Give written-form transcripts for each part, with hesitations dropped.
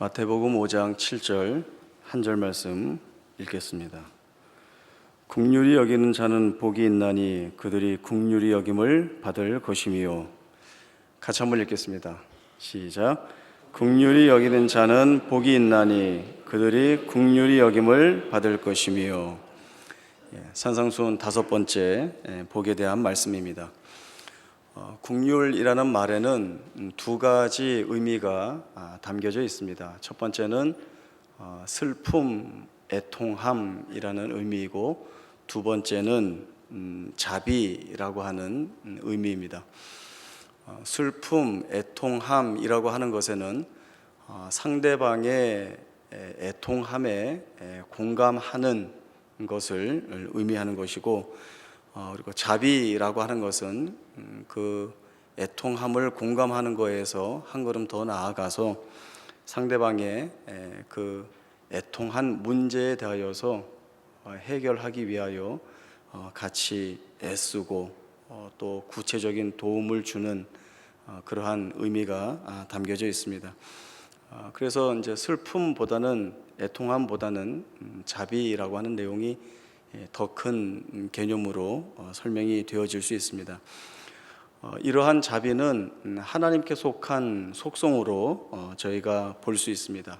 마태복음 5장 7절 한 절 말씀 읽겠습니다. 긍휼히 여기는 자는 복이 있나니 그들이 긍휼히 여김을 받을 것이미요. 같이 한번 읽겠습니다. 시작. 긍휼히 여기는 자는 복이 있나니 그들이 긍휼히 여김을 받을 것이미요. 산상수훈 5번째 복에 대한 말씀입니다. 긍휼이라는 말에는 두 가지 의미가 담겨져 있습니다. 첫 번째는 슬픔, 애통함이라는 의미이고, 두 번째는 자비라고 하는 의미입니다. 슬픔, 애통함이라고 하는 것에는 상대방의 애통함에 공감하는 것을 의미하는 것이고, 그리고 자비라고 하는 것은 그 애통함을 공감하는 거에서 한 걸음 더 나아가서 상대방의 그 애통한 문제에 대하여서 해결하기 위하여 같이 애쓰고 또 구체적인 도움을 주는 그러한 의미가 담겨져 있습니다. 그래서 이제 슬픔보다는, 애통함보다는 자비라고 하는 내용이 더 큰 개념으로 설명이 되어질 수 있습니다. 이러한 자비는 하나님께 속한 속성으로 저희가 볼 수 있습니다.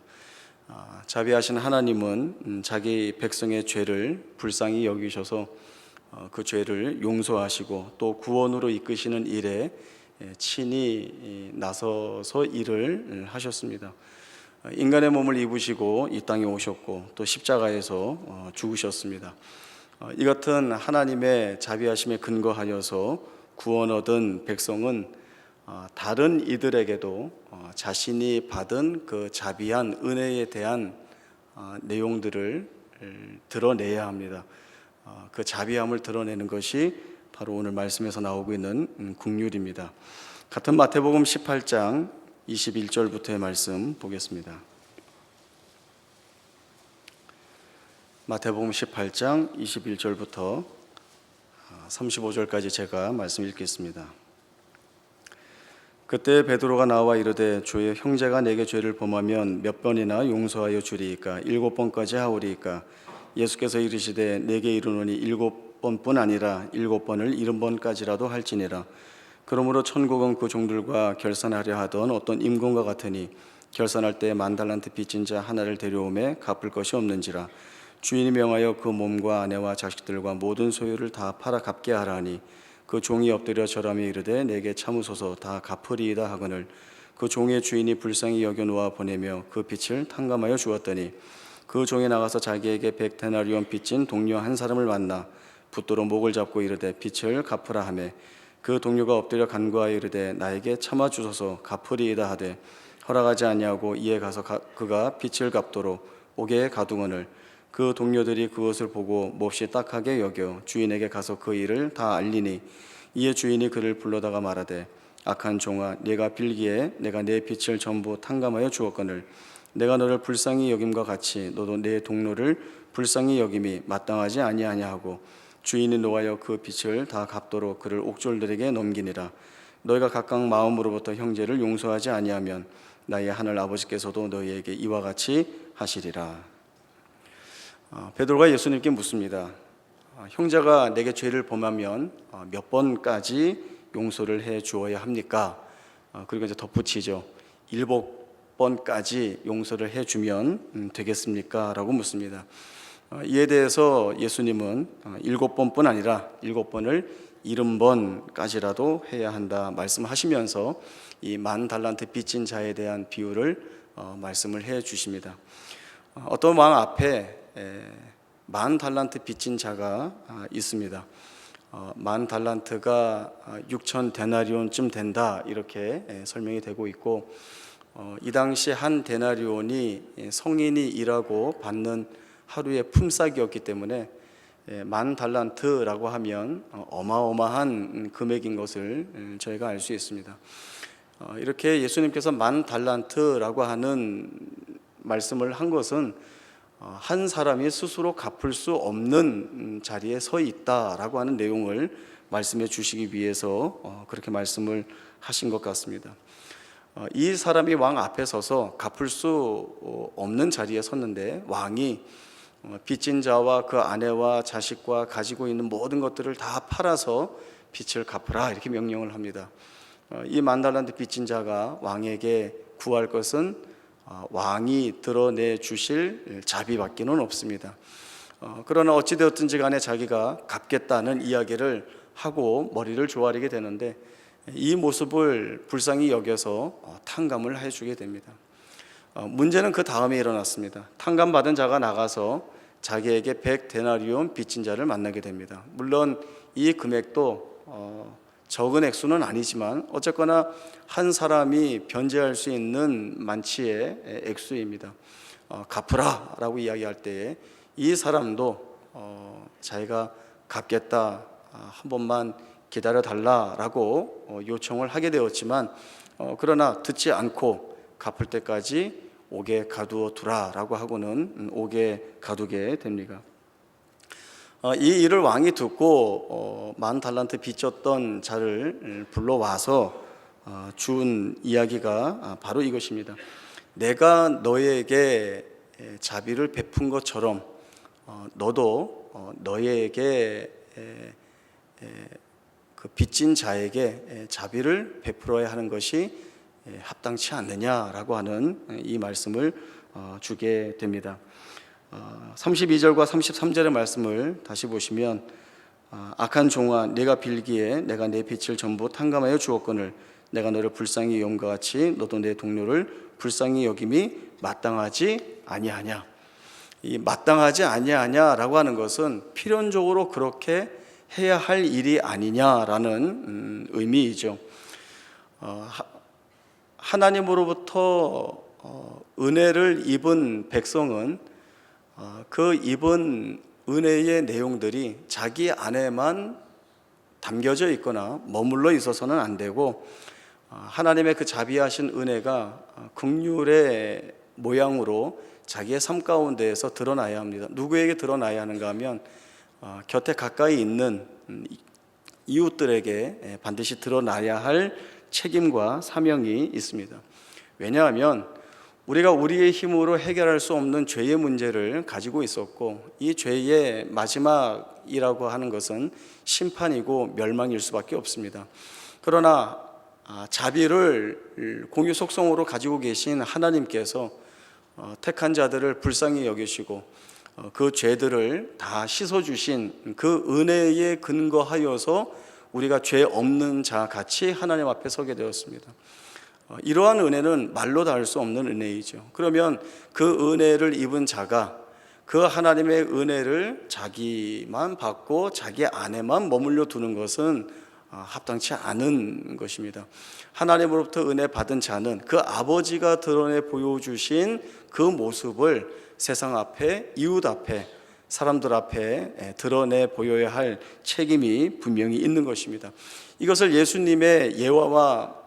자비하신 하나님은 자기 백성의 죄를 불쌍히 여기셔서 그 죄를 용서하시고 또 구원으로 이끄시는 일에 친히 나서서 일을 하셨습니다. 인간의 몸을 입으시고 이 땅에 오셨고 또 십자가에서 죽으셨습니다. 이 같은 하나님의 자비하심에 근거하여서 구원 얻은 백성은 다른 이들에게도 자신이 받은 그 자비한 은혜에 대한 내용들을 드러내야 합니다. 그 자비함을 드러내는 것이 바로 오늘 말씀에서 나오고 있는 긍휼입니다. 같은 마태복음 18장 21절부터의 말씀 보겠습니다. 마태복음 18장 21절부터 35절까지 제가 말씀 읽겠습니다. 그때 베드로가 나와 이르되 주의 형제가 내게 죄를 범하면 몇 번이나 용서하여 주리이까? 7번까지 하오리이까? 예수께서 이르시되 내게 이르노니 7번뿐 아니라 7번을 70번까지라도 할지니라. 그러므로 천국은 그 종들과 결산하려 하던 어떤 임금과 같으니 결산할 때 10,000달란트 빚진 자 하나를 데려오매 갚을 것이 없는지라. 주인이 명하여 그 몸과 아내와 자식들과 모든 소유를 다 팔아 갚게 하라니 그 종이 엎드려 절하며 이르되 내게 참으소서 다 갚으리이다 하거늘 그 종의 주인이 불쌍히 여겨 놓아 보내며 그 빚을 탕감하여 주었더니 그 종이 나가서 자기에게 100데나리온 빚진 동료 한 사람을 만나 붙들어 목을 잡고 이르되 빚을 갚으라 하매 그 동료가 엎드려 간구하여 이르되 나에게 참아 주소서 갚으리이다 하되 허락하지 아니하고 이에 가서 그가 빚을 갚도록 옥에 가두거늘 그 동료들이 그것을 보고 몹시 딱하게 여겨 주인에게 가서 그 일을 다 알리니 이에 주인이 그를 불러다가 말하되 악한 종아 네가 빌기에 내가 내 빚을 전부 탕감하여 주었거늘 내가 너를 불쌍히 여김과 같이 너도 내 동료를 불쌍히 여김이 마땅하지 아니하냐 하고 주인이 노하여 그 빚을 다 갚도록 그를 옥졸들에게 넘기니라. 너희가 각각 마음으로부터 형제를 용서하지 아니하면 나의 하늘 아버지께서도 너희에게 이와 같이 하시리라. 베드로가 예수님께 묻습니다. 형제가 내게 죄를 범하면 몇 번까지 용서를 해 주어야 합니까? 그리고 이제 덧붙이죠. 7번까지 용서를 해 주면 되겠습니까? 라고 묻습니다. 이에 대해서 예수님은 7번뿐 아니라 7번을 70번까지라도 해야 한다 말씀하시면서 이 10,000달란트 빚진 자에 대한 비유를 말씀을 해 주십니다. 어떤 왕 앞에 10,000달란트 빚진 자가 있습니다. 10,000달란트가 6,000데나리온쯤 된다 이렇게 설명이 되고 있고, 이 당시 한 데나리온이 성인이 일하고 받는 하루의 품삯이었기 때문에 10,000달란트라고 하면 어마어마한 금액인 것을 저희가 알 수 있습니다. 이렇게 예수님께서 10,000달란트라고 하는 말씀을 한 것은 한 사람이 스스로 갚을 수 없는 자리에 서 있다라고 하는 내용을 말씀해 주시기 위해서 그렇게 말씀을 하신 것 같습니다. 이 사람이 왕 앞에 서서 갚을 수 없는 자리에 섰는데 왕이 빚진 자와 그 아내와 자식과 가지고 있는 모든 것들을 다 팔아서 빚을 갚으라 이렇게 명령을 합니다. 이 10,000달란트 빚진 자가 왕에게 구할 것은 왕이 드러내 주실 자비밖에는 없습니다. 그러나 어찌되었든지 간에 자기가 갚겠다는 이야기를 하고 머리를 조아리게 되는데 이 모습을 불쌍히 여겨서 탕감을 해주게 됩니다. 문제는 그 다음에 일어났습니다. 탕감받은 자가 나가서 자기에게 100데나리온 빚진 자를 만나게 됩니다. 물론 이 금액도 적은 액수는 아니지만 어쨌거나 한 사람이 변제할 수 있는 만치의 액수입니다. 갚으라 라고 이야기할 때에 이 사람도 자기가 갚겠다, 한 번만 기다려 달라라고 요청을 하게 되었지만 그러나 듣지 않고 갚을 때까지 옥에 가두어 두라라고 하고는 옥에 가두게 됩니다. 이 일을 왕이 듣고 10,000달란트 빚졌던 자를 불러와서 준 이야기가 바로 이것입니다. 내가 너에게 자비를 베푼 것처럼 너도 너에게 그 빚진 자에게 자비를 베풀어야 하는 것이 합당치 않느냐라고 하는 이 말씀을 주게 됩니다. 32절과 33절의 말씀을 다시 보시면 악한 종아 내가 빌기에 내가 내 빚을 전부 탕감하여 주었거늘 내가 너를 불쌍히 여김과 같이 너도 내 동료를 불쌍히 여김이 마땅하지 아니하냐. 이 마땅하지 아니하냐라고 하는 것은 필연적으로 그렇게 해야 할 일이 아니냐라는 의미이죠. 하나님으로부터 은혜를 입은 백성은 그 입은 은혜의 내용들이 자기 안에만 담겨져 있거나 머물러 있어서는 안 되고 하나님의 그 자비하신 은혜가 긍휼의 모양으로 자기의 삶 가운데에서 드러나야 합니다. 누구에게 드러나야 하는가 하면 곁에 가까이 있는 이웃들에게 반드시 드러나야 할 책임과 사명이 있습니다. 왜냐하면 우리가 우리의 힘으로 해결할 수 없는 죄의 문제를 가지고 있었고 이 죄의 마지막이라고 하는 것은 심판이고 멸망일 수밖에 없습니다. 그러나 자비를 공유 속성으로 가지고 계신 하나님께서 택한 자들을 불쌍히 여기시고 그 죄들을 다 씻어주신 그 은혜에 근거하여서 우리가 죄 없는 자 같이 하나님 앞에 서게 되었습니다. 이러한 은혜는 말로 다 할 수 없는 은혜이죠. 그러면 그 은혜를 입은 자가 그 하나님의 은혜를 자기만 받고 자기 안에만 머물러 두는 것은 합당치 않은 것입니다. 하나님으로부터 은혜 받은 자는 그 아버지가 드러내 보여주신 그 모습을 세상 앞에, 이웃 앞에, 사람들 앞에 드러내 보여야 할 책임이 분명히 있는 것입니다. 이것을 예수님의 예화와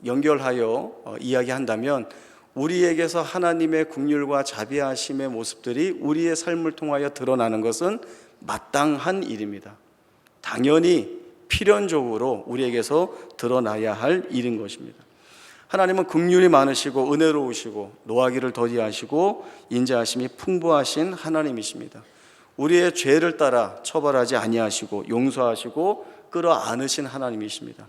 연결하여 이야기한다면 우리에게서 하나님의 긍휼과 자비하심의 모습들이 우리의 삶을 통하여 드러나는 것은 마땅한 일입니다. 당연히 필연적으로 우리에게서 드러나야 할 일인 것입니다. 하나님은 긍휼이 많으시고 은혜로우시고 노하기를 더디하시고 인자하심이 풍부하신 하나님이십니다. 우리의 죄를 따라 처벌하지 아니하시고 용서하시고 끌어안으신 하나님이십니다.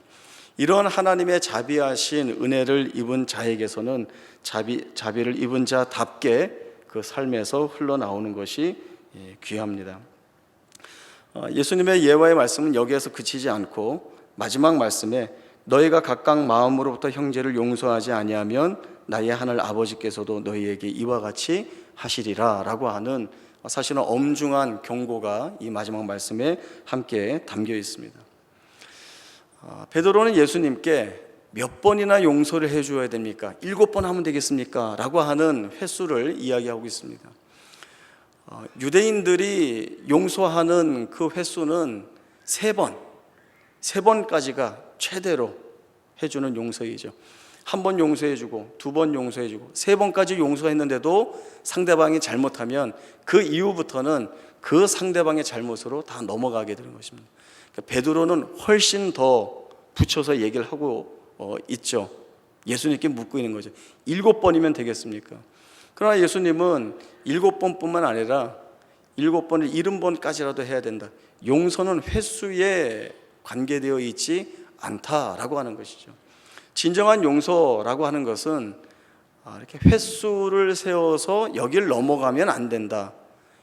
이런 하나님의 자비하신 은혜를 입은 자에게서는 자비를 입은 자답게 그 삶에서 흘러나오는 것이 귀합니다. 예수님의 예화의 말씀은 여기에서 그치지 않고 마지막 말씀에 너희가 각각 마음으로부터 형제를 용서하지 아니하면 나의 하늘 아버지께서도 너희에게 이와 같이 하시리라 라고 하는 사실은 엄중한 경고가 이 마지막 말씀에 함께 담겨 있습니다. 베드로는 예수님께 몇 번이나 용서를 해줘야 됩니까? 7번 하면 되겠습니까? 라고 하는 횟수를 이야기하고 있습니다. 유대인들이 용서하는 그 횟수는 3번까지가 최대로 해주는 용서이죠. 1번 용서해주고 2번 용서해주고 3번까지 용서했는데도 상대방이 잘못하면 그 이후부터는 그 상대방의 잘못으로 다 넘어가게 되는 것입니다. 베드로는 훨씬 더 붙여서 얘기를 하고 있죠. 예수님께 묻고 있는 거죠. 7번이면 되겠습니까? 그러나 예수님은 7번뿐만 아니라 7번을 70번까지라도 해야 된다. 용서는 횟수에 관계되어 있지 않다라고 하는 것이죠. 진정한 용서라고 하는 것은 이렇게 횟수를 세워서 여기를 넘어가면 안 된다,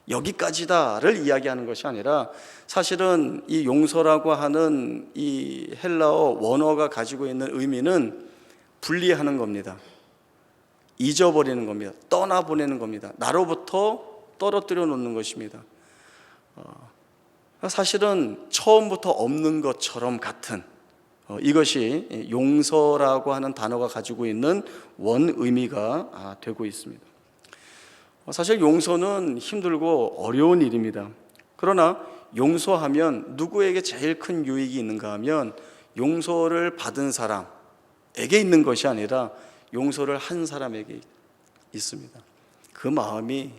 여기까지다를 이야기하는 것이 아니라, 사실은 이 용서라고 하는 이 헬라어 원어가 가지고 있는 의미는 분리하는 겁니다. 잊어버리는 겁니다. 떠나보내는 겁니다. 나로부터 떨어뜨려 놓는 것입니다. 사실은 처음부터 없는 것처럼 같은 이것이 용서라고 하는 단어가 가지고 있는 원 의미가 되고 있습니다. 사실 용서는 힘들고 어려운 일입니다. 그러나 용서하면 누구에게 제일 큰 유익이 있는가 하면 용서를 받은 사람에게 있는 것이 아니라 용서를 한 사람에게 있습니다. 그 마음이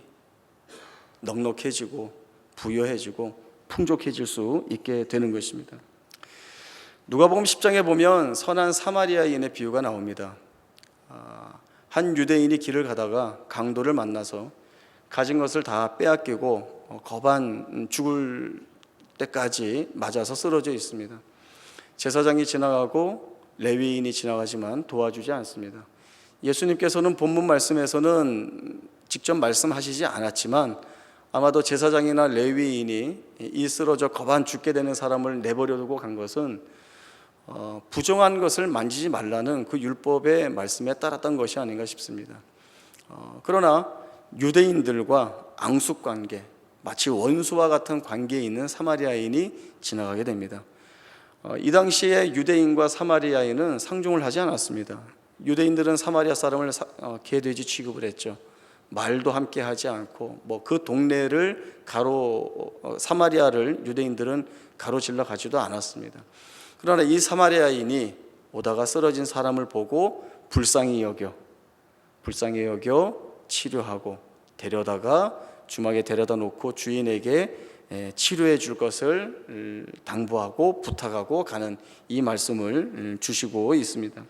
넉넉해지고 부여해지고 풍족해질 수 있게 되는 것입니다. 누가복음 10장에 보면 선한 사마리아인의 비유가 나옵니다. 한 유대인이 길을 가다가 강도를 만나서 가진 것을 다 빼앗기고 거반 죽을 때까지 맞아서 쓰러져 있습니다. 제사장이 지나가고 레위인이 지나가지만 도와주지 않습니다. 예수님께서는 본문 말씀에서는 직접 말씀하시지 않았지만 아마도 제사장이나 레위인이 이 쓰러져 거반 죽게 되는 사람을 내버려 두고 간 것은 부정한 것을 만지지 말라는 그 율법의 말씀에 따랐던 것이 아닌가 싶습니다. 그러나 유대인들과 앙숙관계, 마치 원수와 같은 관계에 있는 사마리아인이 지나가게 됩니다. 이 당시에 유대인과 사마리아인은 상종을 하지 않았습니다. 유대인들은 사마리아 사람을 개돼지 취급을 했죠. 말도 함께 하지 않고 그 동네를 사마리아를 유대인들은 가로질러 가지도 않았습니다. 그러나 이 사마리아인이 오다가 쓰러진 사람을 보고 불쌍히 여겨 치료하고 데려다가 주막에 데려다 놓고 주인에게 치료해 줄 것을 당부하고 부탁하고 가는 이 말씀을 주시고 있습니다.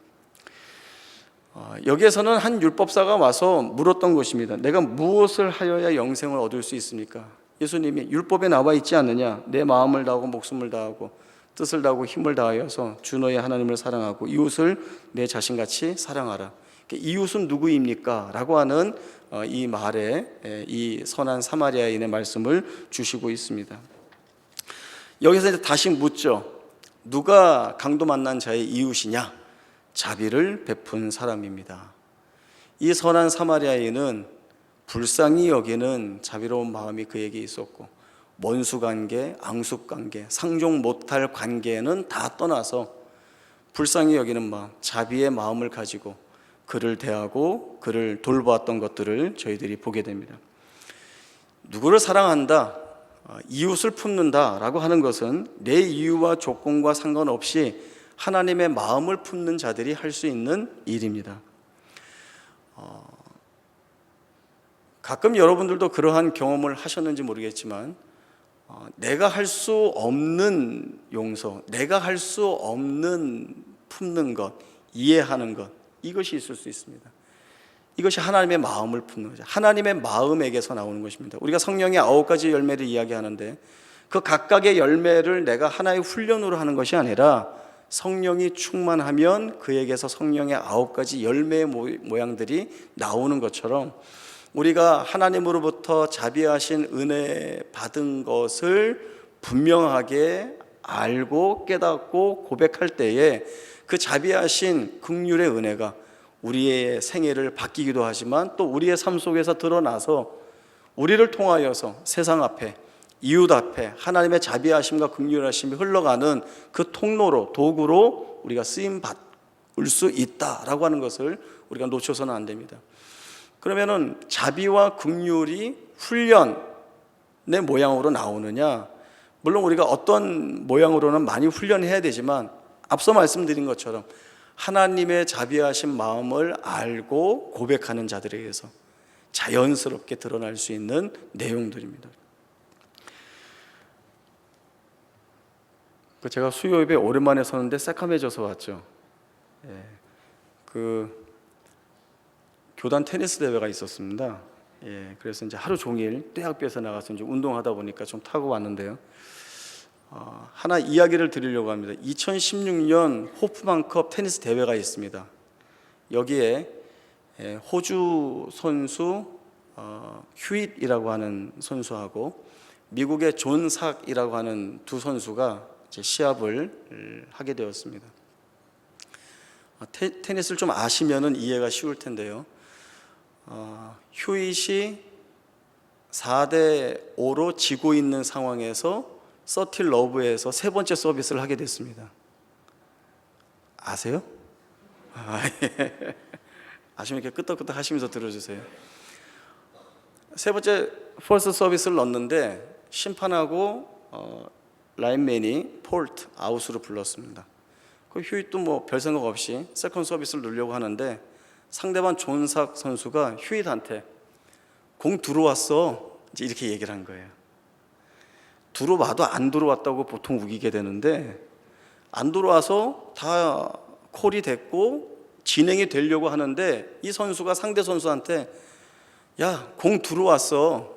여기에서는 한 율법사가 와서 물었던 것입니다. 내가 무엇을 하여야 영생을 얻을 수 있습니까? 예수님이 율법에 나와 있지 않느냐? 내 마음을 다하고 목숨을 다하고 뜻을 다하고 힘을 다하여서 주 너의 하나님을 사랑하고 이웃을 내 자신같이 사랑하라. 이웃은 누구입니까? 라고 하는 이 말에 이 선한 사마리아인의 말씀을 주시고 있습니다. 여기서 이제 다시 묻죠. 누가 강도 만난 자의 이웃이냐? 자비를 베푼 사람입니다. 이 선한 사마리아인은 불쌍히 여기는 자비로운 마음이 그에게 있었고, 원수관계, 앙숙관계, 상종 못할 관계는 다 떠나서 불쌍히 여기는 마음, 자비의 마음을 가지고 그를 대하고 그를 돌보았던 것들을 저희들이 보게 됩니다. 누구를 사랑한다, 이웃을 품는다 라고 하는 것은 내 이유와 조건과 상관없이 하나님의 마음을 품는 자들이 할 수 있는 일입니다. 가끔 여러분들도 그러한 경험을 하셨는지 모르겠지만 내가 할 수 없는 용서, 내가 할 수 없는 품는 것, 이해하는 것, 이것이 있을 수 있습니다. 이것이 하나님의 마음을 품는 거죠. 하나님의 마음에게서 나오는 것입니다. 우리가 성령의 9가지 열매를 이야기하는데 그 각각의 열매를 내가 하나의 훈련으로 하는 것이 아니라 성령이 충만하면 그에게서 성령의 9가지 열매의 모양들이 나오는 것처럼 우리가 하나님으로부터 자비하신 은혜 받은 것을 분명하게 알고 깨닫고 고백할 때에 그 자비하신 긍휼의 은혜가 우리의 생애를 바뀌기도 하지만 또 우리의 삶 속에서 드러나서 우리를 통하여서 세상 앞에, 이웃 앞에 하나님의 자비하심과 긍휼하심이 흘러가는 그 통로로, 도구로 우리가 쓰임 받을 수 있다라고 하는 것을 우리가 놓쳐서는 안 됩니다. 그러면은 자비와 긍휼이 훈련의 모양으로 나오느냐? 물론 우리가 어떤 모양으로는 많이 훈련해야 되지만 앞서 말씀드린 것처럼 하나님의 자비하신 마음을 알고 고백하는 자들에게서 자연스럽게 드러날 수 있는 내용들입니다. 제가 수요 예배 오랜만에 서는데 새카매져서 왔죠. 그 교단 테니스 대회가 있었습니다. 그래서 이제 하루 종일 대학교에서 나가서 이제 운동하다 보니까 좀 타고 왔는데요. 하나 이야기를 드리려고 합니다. 2016년 호프만컵 테니스 대회가 있습니다. 여기에 호주 선수 휴잇이라고 하는 선수하고 미국의 존 삭이라고 하는 두 선수가 이제 시합을 하게 되었습니다. 테니스를 좀 아시면은 이해가 쉬울 텐데요. 휴잇이 4대 5로 지고 있는 상황에서 서틸 러브에서 세 번째 서비스를 하게 됐습니다. 아세요? 예. 아시면 이렇게 끄떡끄떡 하시면서 들어주세요. 세 번째 퍼스트 서비스를 넣었는데 심판하고 라인맨이 폴트 아웃으로 불렀습니다. 그 휴잇도 뭐 별 생각 없이 세컨드 서비스를 넣으려고 하는데 상대방 존삭 선수가 휴잇한테 공 들어왔어 이제 이렇게 얘기를 한 거예요. 들어와도 안 들어왔다고 보통 우기게 되는데 안 들어와서 다 콜이 됐고 진행이 되려고 하는데 이 선수가 상대 선수한테 야, 공 들어왔어.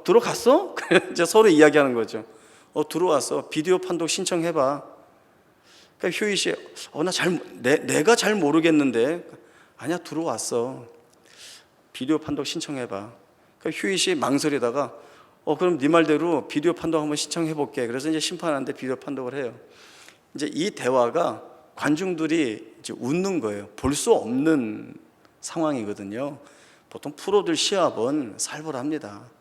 들어갔어? 이제 서로 이야기하는 거죠. 들어왔어. 비디오 판독 신청해봐. 그러니까 휴잇이 내가 잘 모르겠는데 아니야 들어왔어. 비디오 판독 신청해봐. 그러니까 휴잇이 망설이다가 그럼 네 말대로 비디오 판독 한번 신청해볼게. 그래서 이제 심판한테 비디오 판독을 해요. 이제 이 대화가 관중들이 이제 웃는 거예요. 볼 수 없는 상황이거든요. 보통 프로들 시합은 살벌합니다.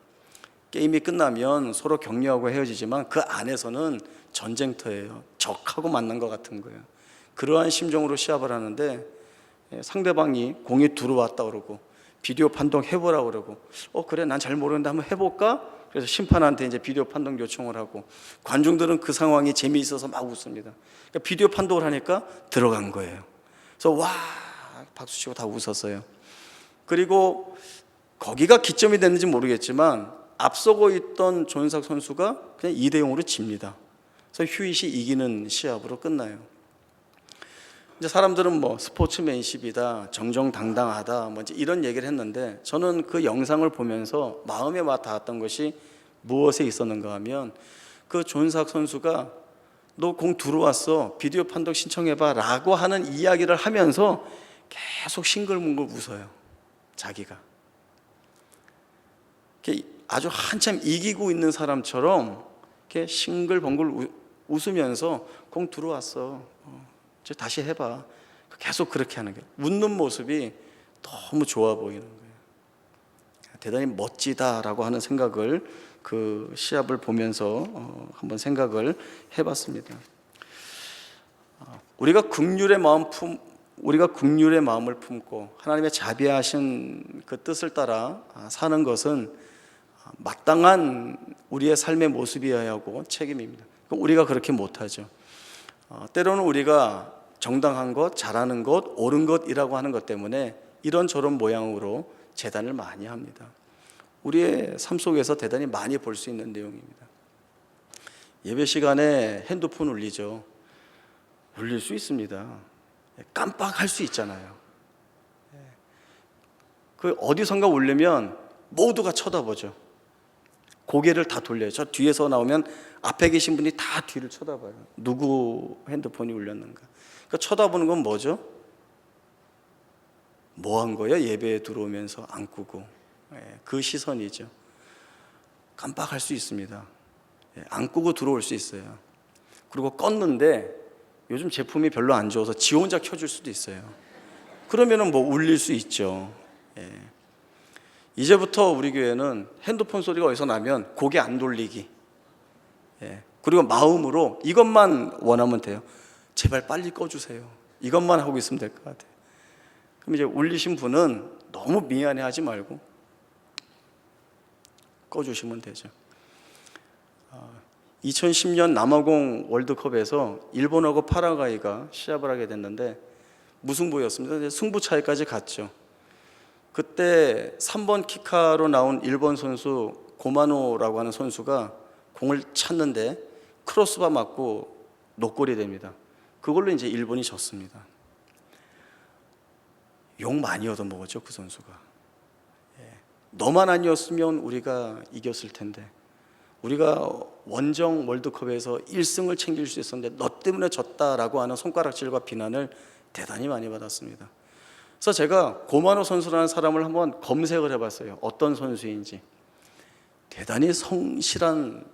게임이 끝나면 서로 격려하고 헤어지지만 그 안에서는 전쟁터예요. 적하고 만난 것 같은 거예요. 그러한 심정으로 시합을 하는데 상대방이 공이 들어왔다 그러고 비디오 판독 해보라 그러고 그래 난 잘 모르는데 한번 해볼까? 그래서 심판한테 이제 비디오 판독 요청을 하고 관중들은 그 상황이 재미있어서 막 웃습니다. 그러니까 비디오 판독을 하니까 들어간 거예요. 그래서 와 박수치고 다 웃었어요. 그리고 거기가 기점이 됐는지 모르겠지만 앞서고 있던 존삭 선수가 그냥 2대 0으로 집니다. 그래서 휴잇이 이기는 시합으로 끝나요. 이제 사람들은 뭐 스포츠맨십이다, 정정당당하다, 뭐 이제 이런 얘기를 했는데 저는 그 영상을 보면서 마음에 와 닿았던 것이 무엇에 있었는가 하면 그 존삭 선수가 너 공 들어왔어, 비디오 판독 신청해봐 라고 하는 이야기를 하면서 계속 싱글뭉글 웃어요. 자기가 아주 한참 이기고 있는 사람처럼 이렇게 싱글벙글 웃으면서 공 들어왔어, 이제 다시 해봐. 계속 그렇게 하는 거예요. 웃는 모습이 너무 좋아 보이는 거예요. 대단히 멋지다라고 하는 생각을 그 시합을 보면서 한번 생각을 해봤습니다. 우리가 긍휼의 마음을 품고 하나님의 자비하신 그 뜻을 따라 사는 것은 마땅한 우리의 삶의 모습이어야 하고 책임입니다. 우리가 그렇게 못하죠. 때로는 우리가 정당한 것, 잘하는 것, 옳은 것이라고 하는 것 때문에 이런저런 모양으로 재단을 많이 합니다. 우리의 삶 속에서 대단히 많이 볼 수 있는 내용입니다. 예배 시간에 핸드폰 울리죠. 울릴 수 있습니다. 깜빡할 수 있잖아요. 그 어디선가 울리면 모두가 쳐다보죠. 고개를 다 돌려요. 저 뒤에서 나오면 앞에 계신 분이 다 뒤를 쳐다봐요. 누구 핸드폰이 울렸는가. 그러니까 쳐다보는 건 뭐죠? 뭐 한 거야? 예배에 들어오면서 안 끄고. 그 시선이죠. 깜빡할 수 있습니다. 안 끄고 들어올 수 있어요. 그리고 껐는데 요즘 제품이 별로 안 좋아서 지 혼자 켜줄 수도 있어요. 그러면은 뭐 울릴 수 있죠. 이제부터 우리 교회는 핸드폰 소리가 어디서 나면 고개 안 돌리기. 그리고 마음으로 이것만 원하면 돼요. 제발 빨리 꺼주세요. 이것만 하고 있으면 될 것 같아요. 그럼 이제 울리신 분은 너무 미안해하지 말고 꺼주시면 되죠. 2010년 남아공 월드컵에서 일본하고 파라과이가 시합을 하게 됐는데 무승부였습니다. 승부차이까지 갔죠. 그때 3번 키카로 나온 일본 선수 고마노라고 하는 선수가 공을 찼는데 크로스바 맞고 노골이 됩니다. 그걸로 이제 일본이 졌습니다. 욕 많이 얻어먹었죠, 그 선수가. 너만 아니었으면 우리가 이겼을 텐데, 우리가 원정 월드컵에서 1승을 챙길 수 있었는데 너 때문에 졌다라고 하는 손가락질과 비난을 대단히 많이 받았습니다. 그래서 제가 고마노 선수라는 사람을 한번 검색을 해봤어요. 어떤 선수인지. 대단히 성실한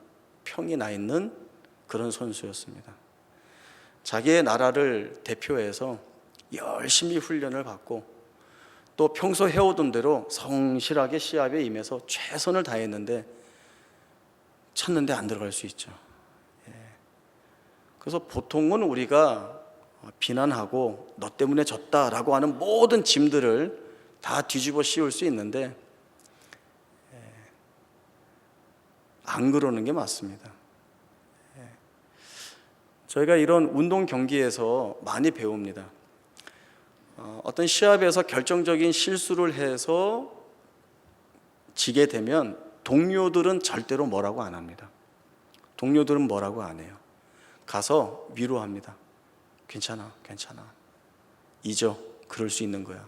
평이 나 있는 그런 선수였습니다. 자기의 나라를 대표해서 열심히 훈련을 받고 또 평소 해오던 대로 성실하게 시합에 임해서 최선을 다했는데 쳤는데 안 들어갈 수 있죠. 그래서 보통은 우리가 비난하고 너 때문에 졌다라고 하는 모든 짐들을 다 뒤집어 씌울 수 있는데 안 그러는 게 맞습니다. 저희가 이런 운동 경기에서 많이 배웁니다. 어떤 시합에서 결정적인 실수를 해서 지게 되면 동료들은 절대로 뭐라고 안 합니다. 동료들은 뭐라고 안 해요. 가서 위로합니다. 괜찮아, 괜찮아. 잊어. 그럴 수 있는 거야.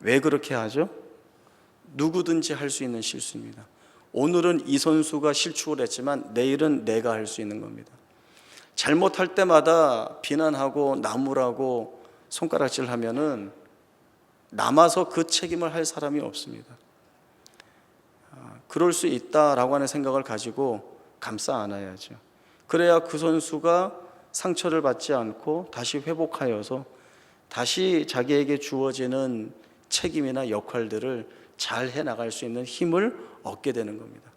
왜 그렇게 하죠? 누구든지 할 수 있는 실수입니다. 오늘은 이 선수가 실축을 했지만 내일은 내가 할 수 있는 겁니다. 잘못할 때마다 비난하고 나무라고 손가락질 하면은 남아서 그 책임을 할 사람이 없습니다. 그럴 수 있다라고 하는 생각을 가지고 감싸 안아야죠. 그래야 그 선수가 상처를 받지 않고 다시 회복하여서 다시 자기에게 주어지는 책임이나 역할들을 잘 해나갈 수 있는 힘을 얻게 되는 겁니다.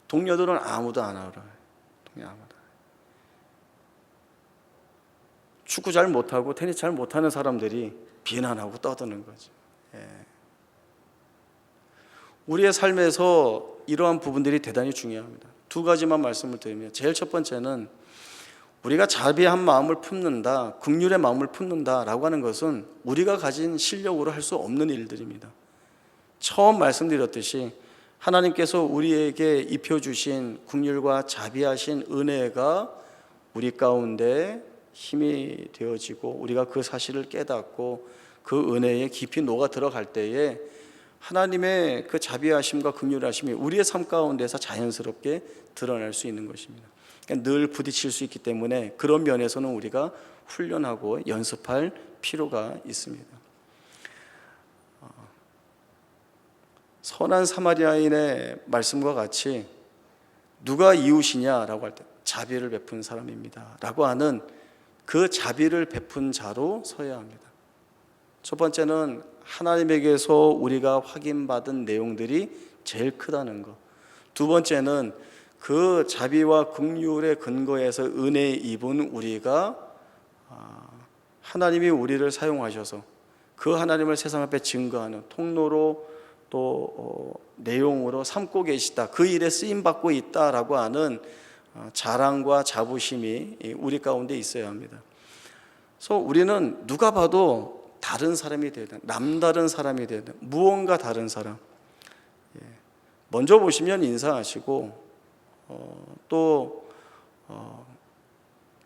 동료들은 아무도 안 알아요. 축구 잘 못하고 테니스 잘 못하는 사람들이 비난하고 떠드는 거죠. 우리의 삶에서 이러한 부분들이 대단히 중요합니다. 두 가지만 말씀을 드리면, 제일 첫 번째는 우리가 자비한 마음을 품는다, 긍휼의 마음을 품는다라고 하는 것은 우리가 가진 실력으로 할 수 없는 일들입니다. 처음 말씀드렸듯이 하나님께서 우리에게 입혀주신 긍휼과 자비하신 은혜가 우리 가운데 힘이 되어지고 우리가 그 사실을 깨닫고 그 은혜에 깊이 녹아 들어갈 때에 하나님의 그 자비하심과 긍휼하심이 우리의 삶 가운데서 자연스럽게 드러날 수 있는 것입니다. 그러니까 늘 부딪힐 수 있기 때문에 그런 면에서는 우리가 훈련하고 연습할 필요가 있습니다. 선한 사마리아인의 말씀과 같이 누가 이웃이냐라고 할 때 자비를 베푼 사람입니다 라고 하는 그 자비를 베푼 자로 서야 합니다. 첫 번째는 하나님에게서 우리가 확인받은 내용들이 제일 크다는 것. 두 번째는 그 자비와 긍휼의 근거에서 은혜에 입은 우리가 하나님이 우리를 사용하셔서 그 하나님을 세상 앞에 증거하는 통로로 또 내용으로 삼고 계시다, 그 일에 쓰임받고 있다라고 하는 자랑과 자부심이 우리 가운데 있어야 합니다. 그래서 우리는 누가 봐도 다른 사람이 되어야 된다, 남다른 사람이 되어야 된다, 무언가 다른 사람. 먼저 보시면 인사하시고 또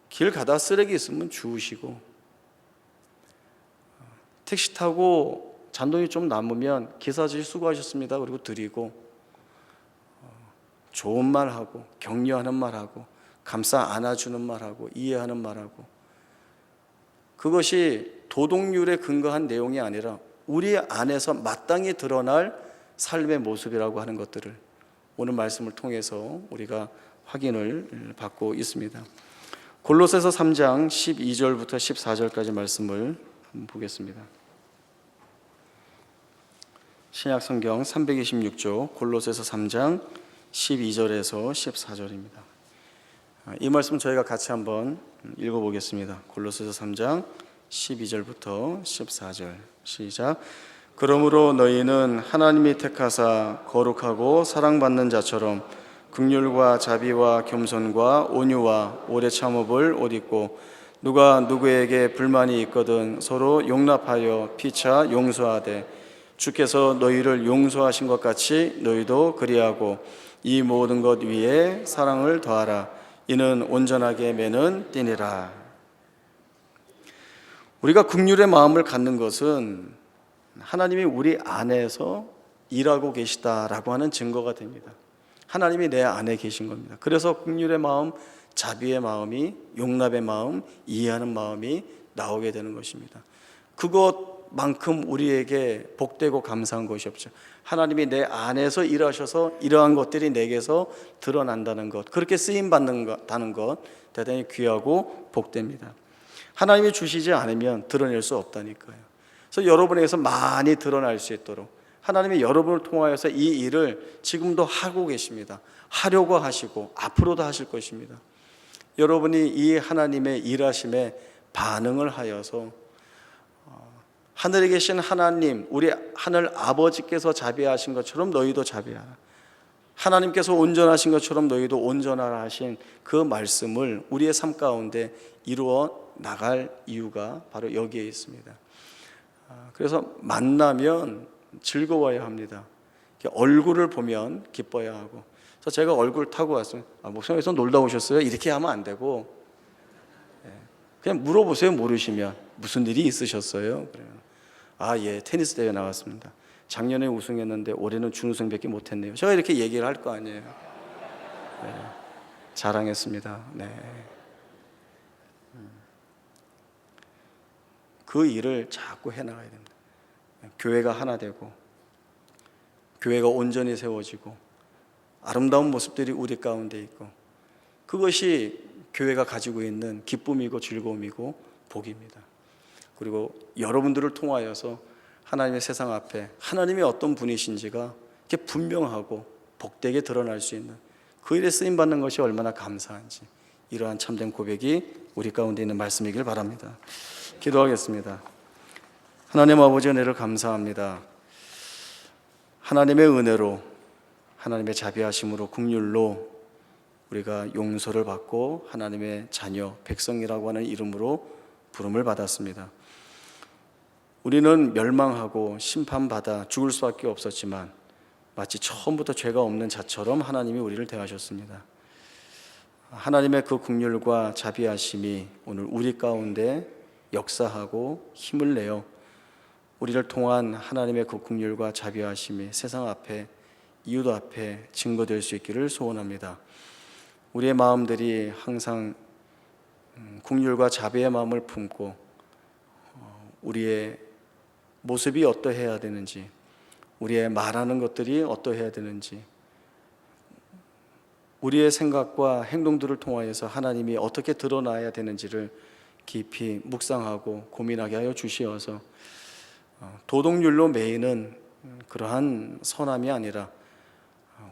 길 가다 쓰레기 있으면 주우시고 택시 타고 잔돈이 좀 남으면 기사 아저씨 수고하셨습니다 그리고 드리고 좋은 말하고 격려하는 말하고 감싸 안아주는 말하고 이해하는 말하고, 그것이 도덕률에 근거한 내용이 아니라 우리 안에서 마땅히 드러날 삶의 모습이라고 하는 것들을 오늘 말씀을 통해서 우리가 확인을 받고 있습니다. 골로새서 3장 12절부터 14절까지 말씀을 보겠습니다. 신약성경 326조 골로새서 3장 12절에서 14절입니다. 이 말씀 저희가 같이 한번 읽어보겠습니다. 골로새서 3장 12절부터 14절 시작. 그러므로 너희는 하나님이 택하사 거룩하고 사랑받는 자처럼 긍휼과 자비와 겸손과 온유와 오래 참음을 옷 입고, 누가 누구에게 불만이 있거든 서로 용납하여 피차 용서하되 주께서 너희를 용서하신 것 같이 너희도 그리하고 이 모든 것 위에 사랑을 더하라. 이는 온전하게 매는 띠니라. 우리가 긍휼의 마음을 갖는 것은 하나님이 우리 안에서 일하고 계시다라고 하는 증거가 됩니다. 하나님이 내 안에 계신 겁니다. 그래서 긍휼의 마음, 자비의 마음이, 용납의 마음, 이해하는 마음이 나오게 되는 것입니다. 그것만큼 우리에게 복되고 감사한 것이 없죠. 하나님이 내 안에서 일하셔서 이러한 것들이 내게서 드러난다는 것, 그렇게 쓰임받는다는 것, 대단히 귀하고 복됩니다. 하나님이 주시지 않으면 드러낼 수 없다니까요. 그래서 여러분에게서 많이 드러날 수 있도록 하나님이 여러분을 통하여서 이 일을 지금도 하고 계십니다. 하려고 하시고 앞으로도 하실 것입니다. 여러분이 이 하나님의 일하심에 반응을 하여서 하늘에 계신 하나님, 우리 하늘 아버지께서 자비하신 것처럼 너희도 자비하라, 하나님께서 온전하신 것처럼 너희도 온전하라 하신 그 말씀을 우리의 삶 가운데 이루어 나갈 이유가 바로 여기에 있습니다. 그래서 만나면 즐거워야 합니다. 얼굴을 보면 기뻐야 하고. 그래서 제가 얼굴 타고 왔어요. 목사님께서 놀다 오셨어요? 이렇게 하면 안 되고 그냥 물어보세요. 모르시면 무슨 일이 있으셨어요? 그래요. 예, 테니스 대회 나왔습니다. 작년에 우승했는데 올해는 준우승밖에 못했네요. 제가 이렇게 얘기를 할 거 아니에요. 네, 자랑했습니다. 네. 그 일을 자꾸 해나가야 됩니다. 교회가 하나 되고 교회가 온전히 세워지고 아름다운 모습들이 우리 가운데 있고, 그것이 교회가 가지고 있는 기쁨이고 즐거움이고 복입니다. 그리고 여러분들을 통하여서 하나님의 세상 앞에 하나님이 어떤 분이신지가 이렇게 분명하고 복되게 드러날 수 있는 그 일에 쓰임받는 것이 얼마나 감사한지, 이러한 참된 고백이 우리 가운데 있는 말씀이길 바랍니다. 기도하겠습니다. 하나님 아버지, 은혜를 감사합니다. 하나님의 은혜로, 하나님의 자비하심으로, 긍휼로 우리가 용서를 받고 하나님의 자녀, 백성이라고 하는 이름으로 부름을 받았습니다. 우리는 멸망하고 심판받아 죽을 수밖에 없었지만 마치 처음부터 죄가 없는 자처럼 하나님이 우리를 대하셨습니다. 하나님의 그 긍휼과 자비하심이 오늘 우리 가운데 역사하고 힘을 내어 우리를 통한 하나님의 그 긍휼과 자비하심이 세상 앞에, 이웃 앞에 증거될 수 있기를 소원합니다. 우리의 마음들이 항상 긍휼과 자비의 마음을 품고 우리의 모습이 어떠해야 되는지, 우리의 말하는 것들이 어떠해야 되는지, 우리의 생각과 행동들을 통하여서 하나님이 어떻게 드러나야 되는지를 깊이 묵상하고 고민하게 하여 주시어서 도덕률로 매이는 그러한 선함이 아니라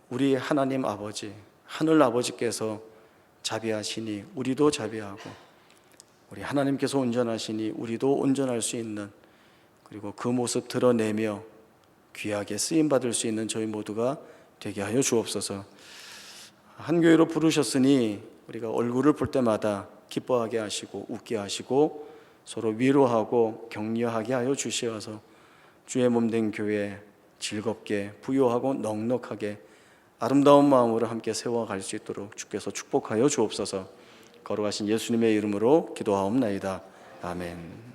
우리 하나님 아버지, 하늘 아버지께서 자비하시니 우리도 자비하고, 우리 하나님께서 온전하시니 우리도 온전할 수 있는, 그리고 그 모습 드러내며 귀하게 쓰임받을 수 있는 저희 모두가 되게 하여 주옵소서. 한 교회로 부르셨으니 우리가 얼굴을 볼 때마다 기뻐하게 하시고 웃게 하시고 서로 위로하고 격려하게 하여 주시어서 주의 몸된 교회 즐겁게 부요하고 넉넉하게 아름다운 마음으로 함께 세워갈 수 있도록 주께서 축복하여 주옵소서. 거룩하신 예수님의 이름으로 기도하옵나이다. 아멘.